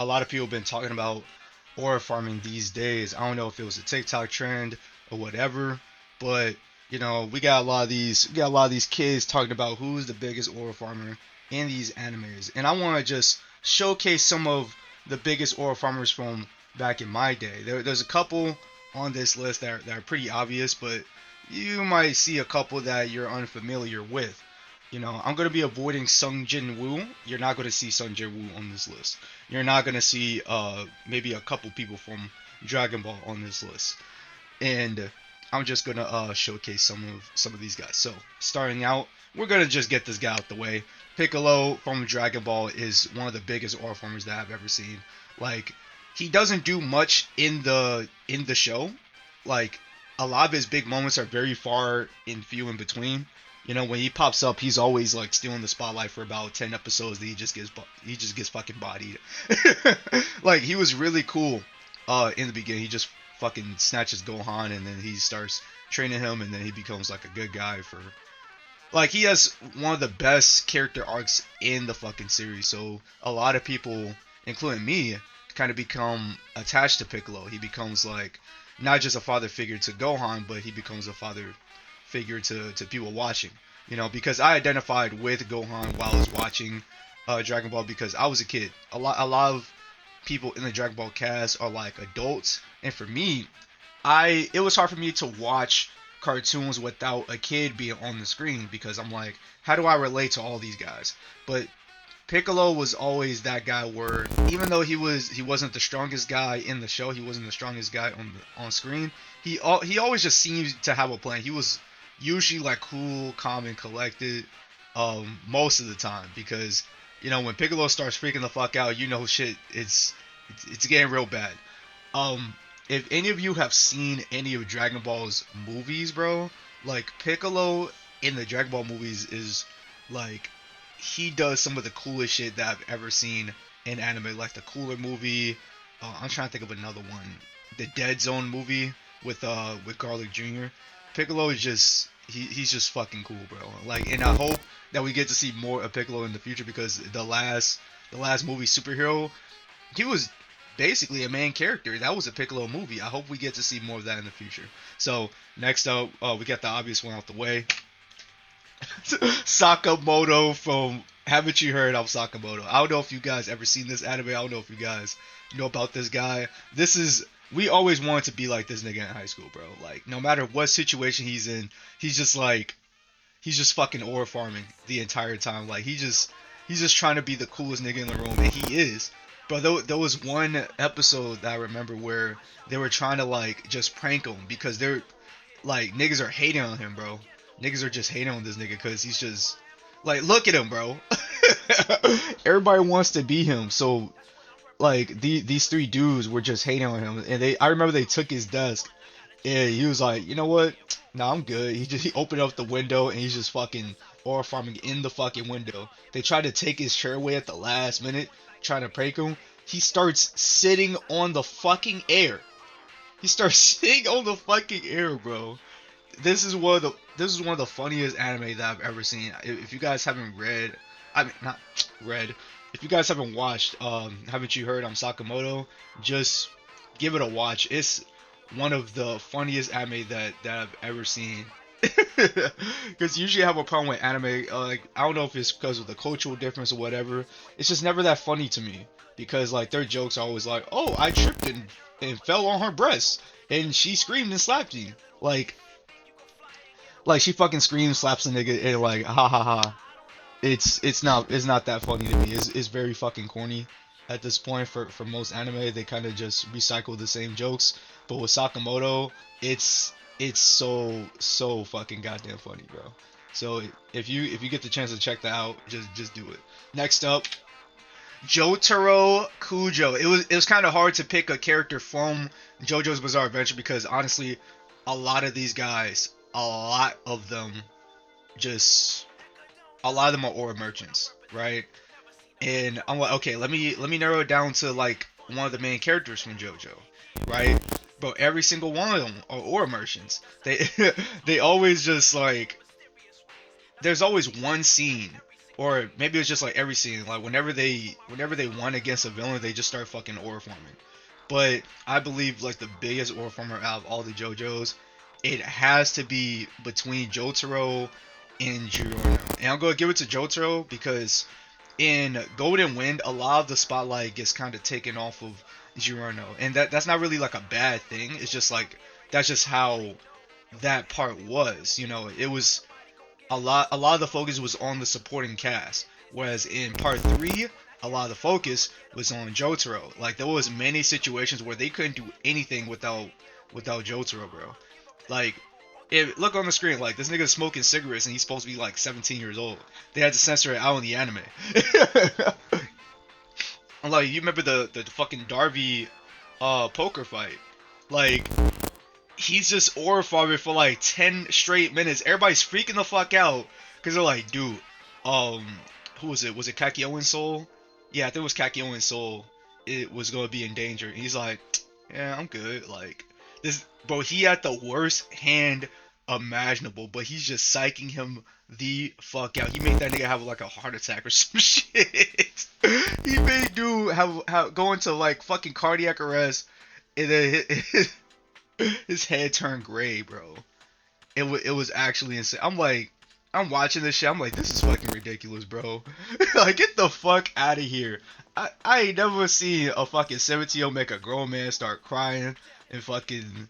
a lot of people have been talking about aura farming these days. I don't know if it was a TikTok trend or whatever, but we got a lot of these kids talking about who's the biggest aura farmer in these animes, and I want to just showcase some of the biggest aura farmers from back in my day. There's a couple on this list that are pretty obvious, but you might see a couple that you're unfamiliar with. I'm gonna be avoiding Sung Jin Woo. You're not gonna see Sung Jin Woo on this list. You're not gonna see maybe a couple people from Dragon Ball on this list. And I'm just gonna showcase some of these guys. So starting out, we're gonna just get this guy out the way. Piccolo from Dragon Ball is one of the biggest aura formers that I've ever seen. Like, he doesn't do much in the show. Like, a lot of his big moments are very far and few in between. When he pops up, he's always like stealing the spotlight for about 10 episodes. That he just gets fucking bodied. Like, he was really cool in the beginning. He just fucking snatches Gohan, and then he starts training him, and then he becomes like a good guy for, like, he has one of the best character arcs in the fucking series. So a lot of people, including me, kind of become attached to Piccolo. He becomes like not just a father figure to Gohan, but he becomes a father figure to people watching. Because I identified with Gohan while I was watching Dragon Ball because I was a kid. A lot of people in the Dragon Ball cast are like adults, and for me, it was hard for me to watch cartoons without a kid being on the screen because I'm like, how do I relate to all these guys? But Piccolo was always that guy where even though he wasn't the strongest guy in the show, he wasn't the strongest guy on screen. He always just seemed to have a plan. He was usually like cool, calm, and collected most of the time because when Piccolo starts freaking the fuck out, shit, it's getting real bad. If any of you have seen any of Dragon Ball's movies, bro, like Piccolo in the Dragon Ball movies is like he does some of the coolest shit that I've ever seen in anime. Like the Cooler movie. I'm trying to think of another one. The Dead Zone movie with Garlic Jr. Piccolo is just he's just fucking cool, bro. Like, and I hope that we get to see more of Piccolo in the future because the last movie superhero, he was basically a main character. That was a Piccolo movie. I hope we get to see more of that in the future. So next up, we got the obvious one out the way. Sakamoto from Haven't You Heard of Sakamoto? I don't know if you guys ever seen this anime. I don't know if you guys know about this guy. This is We always wanted to be like this nigga in high school, bro. Like, no matter what situation he's in, he's just like he's just fucking ore farming the entire time. Like, he's just trying to be the coolest nigga in the room, and he is. But there was one episode that I remember where they were trying to like just prank him because they're like niggas are hating on him, bro. Niggas are just hating on this nigga because he's just like, look at him, bro. Everybody wants to be him, so like these three dudes were just hating on him, and I remember they took his desk, and he was like, you know what? Nah, I'm good. He opened up the window and he's just fucking ore farming in the fucking window. They tried to take his chair away at the last minute, trying to prank him. He starts sitting on the fucking air. He starts sitting on the fucking air, bro. This is one of the funniest anime that I've ever seen. If you guys haven't read, I mean not read, if you guys haven't watched, haven't you heard? I'm Sakamoto. Just give it a watch. It's one of the funniest anime that I've ever seen. Because usually I have a problem with anime. Like, I don't know if it's because of the cultural difference or whatever. It's just never that funny to me because like their jokes are always like, "Oh, I tripped and fell on her breast, and she screamed and slapped me." Like she fucking screams, slaps the nigga, and like, ha ha ha. It's not that funny to me. It's very fucking corny at this point for most anime. They kind of just recycle the same jokes. But with Sakamoto, it's so fucking goddamn funny, bro. So if you get the chance to check that out, just do it. Next up, Jotaro Kujo. It was kind of hard to pick a character from JoJo's Bizarre Adventure because honestly, a lot of them, just a lot of them are aura merchants, right? And I'm like, okay, let me narrow it down to like one of the main characters from JoJo, right? But every single one of them are aura merchants. They they always just like there's always one scene or maybe it's just like every scene. Like whenever they won against a villain, they just start fucking aura forming. But I believe like the biggest aura former out of all the JoJos, it has to be between Jotaro and Giorno. And I'm gonna give it to Jotaro because in Golden Wind, a lot of the spotlight gets kind of taken off of Giorno, and that's not really like a bad thing. It's just like that's just how that part was. It was a lot of the focus was on the supporting cast, whereas in part three, a lot of the focus was on Jotaro. Like there was many situations where they couldn't do anything without Jotaro, bro. Like, look on the screen, like this nigga's smoking cigarettes and he's supposed to be like 17 years old. They had to censor it out in the anime. Like you remember the fucking Darby poker fight? Like he's just aura farming for like 10 straight minutes. Everybody's freaking the fuck out because they're like, dude, um, who was it? Was it Kakyoin's soul? Yeah, I think it was Kakyoin's soul. It was gonna be in danger. And he's like, yeah, I'm good. Like this, bro. He had the worst hand imaginable, but he's just psyching him the fuck out. He made that nigga have like a heart attack or some shit. He made dude have go into like fucking cardiac arrest, and then his head turned gray, bro. It was actually insane. I'm watching this shit. I'm like, this is fucking ridiculous, bro. Like, get the fuck out of here. I ain't never seen a fucking 17-year-old make a grown man start crying and fucking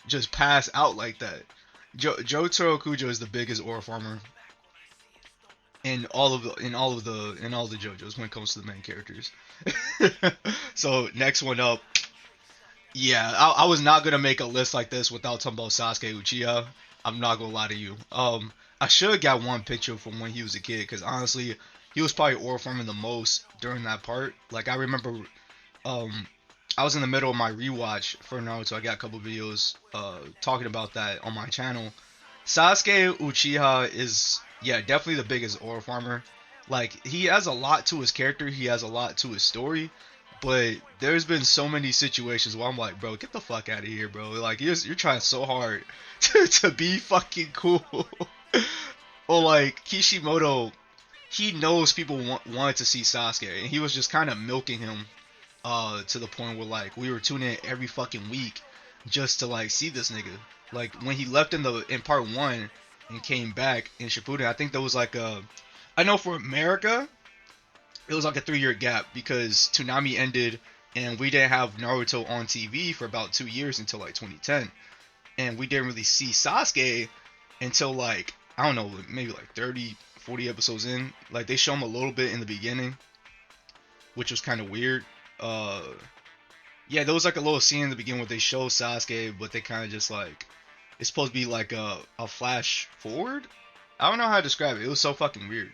just pass out like that. Jotaro Kujo is the biggest aura farmer in all the JoJos when it comes to the main characters. So next one up, yeah, I was not gonna make a list like this without talking about Sasuke Uchiha. I'm not gonna lie to you. I should have got one picture from when he was a kid, because honestly, he was probably aura forming the most during that part. Like I remember, um, I was in the middle of my rewatch for Naruto. I got a couple videos talking about that on my channel. Sasuke Uchiha is, yeah, definitely the biggest aura farmer. Like he has a lot to his character, he has a lot to his story, but there's been so many situations where I'm like, bro, get the fuck out of here, bro. Like you're trying so hard to be fucking cool. Or like Kishimoto, he knows people wanted to see Sasuke, and he was just kind of milking him to the point where like we were tuning in every fucking week just to like see this nigga. Like when he left in part one and came back in Shippuden, I think there was like I know for America it was like a 3-year gap because Toonami ended and we didn't have Naruto on TV for about 2 years until like 2010, and we didn't really see Sasuke until like I don't know, maybe like 30, 40 episodes in. Like they show him a little bit in the beginning, which was kind of weird. Uh, yeah, there was like a little scene in the beginning where they show Sasuke, but they kind of just like it's supposed to be like a flash forward. I don't know how to describe it. It was so fucking weird.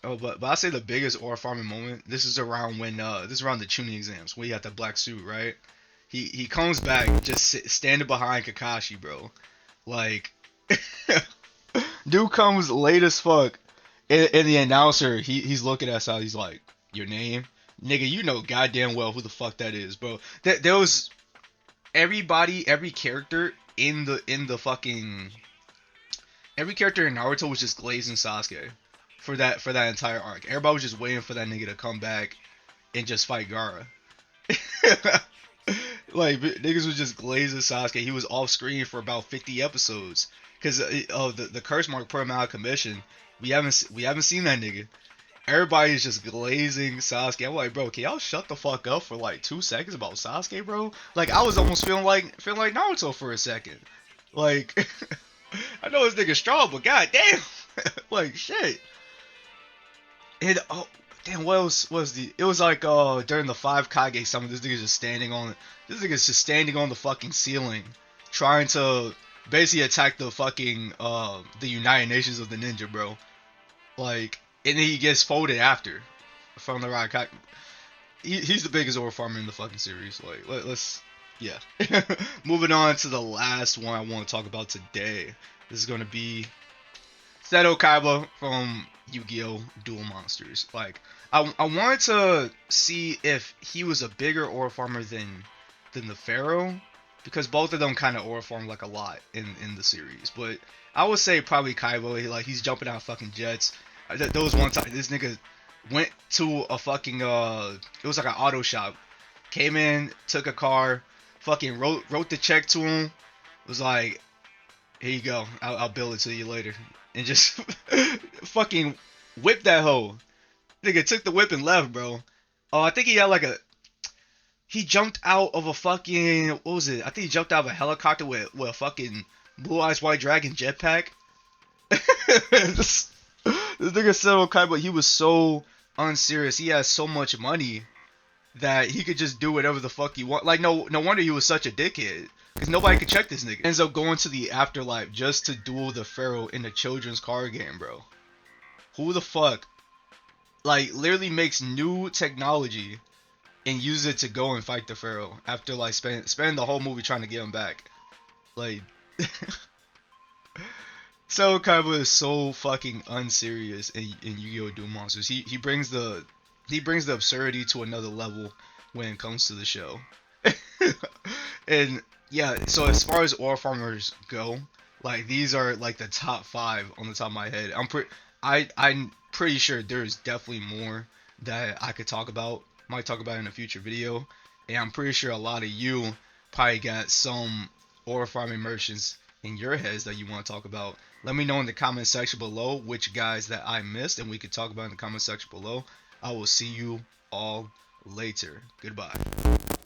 Oh, but I say the biggest aura farming moment. This is around the tuning exams when he had the black suit, right? He comes back just standing behind Kakashi, bro. Like, dude comes late as fuck, and the announcer he's looking at us. He's like, your name, nigga. You know goddamn well who the fuck that is, bro. There was everybody, every character in Naruto was just glazing Sasuke for that entire arc. Everybody was just waiting for that nigga to come back and just fight Gaara. Like niggas was just glazing Sasuke. He was off screen for about 50 episodes because the curse mark put him out of commission. We haven't seen that nigga. Everybody's just glazing Sasuke. I'm like, bro, can y'all shut the fuck up for like 2 seconds about Sasuke, bro? Like I was almost feeling like Naruto for a second. Like I know this nigga strong, but god damn, like shit. And oh damn, what else was the? It was like during the five Kage summon, this nigga's just standing on the fucking ceiling, trying to basically attack the fucking the United Nations of the ninja, bro. Like, and then he gets folded after from the right Kage. He's the biggest ore farmer in the fucking series. Like, let's yeah. Moving on to the last one I want to talk about today. This is gonna be Seto Kaiba from Yu-Gi-Oh! Duel Monsters. Like, I wanted to see if he was a bigger aura farmer than the Pharaoh, because both of them kind of aura farm like a lot in the series. But I would say probably Kaiba. Like he's jumping out fucking jets. There was one time this nigga went to a fucking it was like an auto shop. Came in, took a car, fucking wrote the check to him. Was like, here you go. I'll bill it to you later, and just fucking whipped that hoe. Nigga took the whip and left, bro. Oh, I think he had like a he jumped out of a fucking what was it? I think he jumped out of a helicopter with a fucking blue eyes white dragon jetpack. this, this nigga said on Kaiba he was so unserious. He has so much money that he could just do whatever the fuck he want. Like no wonder he was such a dickhead. Cause nobody could check this nigga. Ends up going to the afterlife just to duel the pharaoh in a children's card game, bro. Who the fuck like literally makes new technology and use it to go and fight the pharaoh after like spend the whole movie trying to get him back. Like so Kaiba is so fucking unserious in Yu-Gi-Oh! Duel Monsters. He brings the absurdity to another level when it comes to the show. And yeah, so as far as ore farmers go, like these are like the top five on the top of my head. I'm pretty sure there's definitely more that I could talk about. Might talk about in a future video. And I'm pretty sure a lot of you probably got some ore farming merchants in your heads that you want to talk about. Let me know in the comment section below which guys that I missed, and we could talk about in the comment section below. I will see you all later. Goodbye.